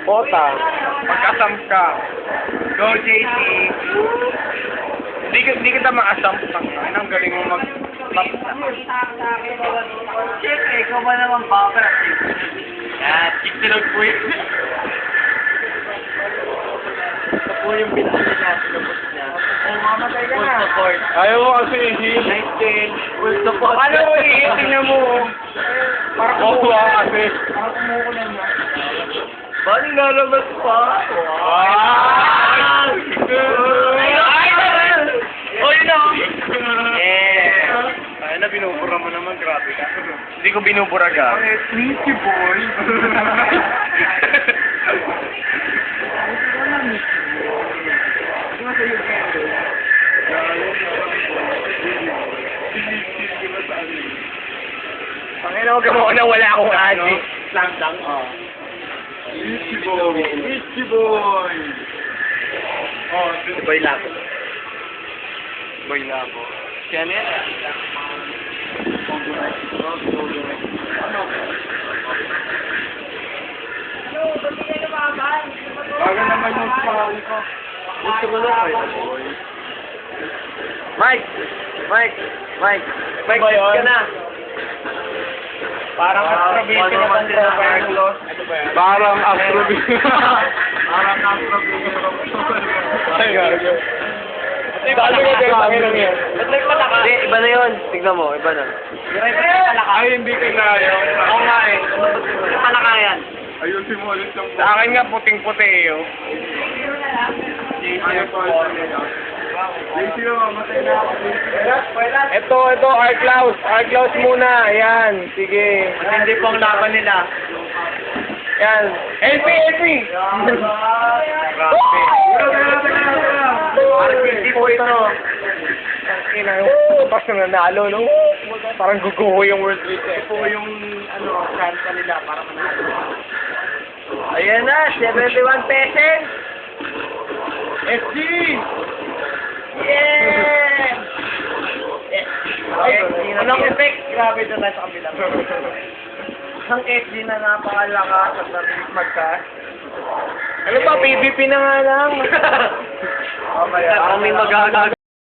Pota. Mag-asam ka. Go, JC. Hindi kita ma-asam. Ang galing mo mag... Siyempre, ikaw ba naman buffer? Yan, tiktilog po yun. Ito po yung pinakita natin na post niya. Mamatay ka Full na. support. Ayaw mo kasi i-heal. Nice din. Full support. Ano mo tingnan mo? Parang kuha kasi. Parang kumukulan mo. Bali lalabas pa. Wow! Oh, yun na. Yeah. Ay na, binubura mo naman. Grabe ka. Hindi ko binubura ka. Sneaky boy. Panginoon ka mo na wala akong adi. Slam dunk. Sneaky boy. Sneaky boy. Oh, Boy labo. Boy labo. Kaya na yan. Baga naman yung spawny ko. Gusto mo na boy. Mike! Mike! Mike! Mike, Ba yun? ka na! Parang astrobitin na bang profile. Ano ba yan? Parang astrobi. Parang astrobi. Ay, gago. Dali ko din ang ilang yan. Ba't nagpalaka? Hindi, iba na yun. Tignan mo, iba na. Ay, hindi ko kaya. Oo nga eh. Nagpalaka yan. Ayusin mo ulit yung... Sa akin nga puting-puti eh. Oh. Ayaw pa ulit. JC na, mamatay na ako. Ito, Arklaus. Arklaus muna. Ayan, sige. Hindi po ang laban nila. Yan. LP! Grabe. Parang hindi po ito. Pas na nanalo, no? Parang guguho yung World League eh. Ito po yung kanta nila para manalo. Ayan na, 71 pesos. SG! Yeah! Ay, Anong effect? Grabe ito tayo sa kabila. Ang SD na napakalakas at nabilis mag-cash. Ano ba, PVP na nga lang. Parang may magagawa.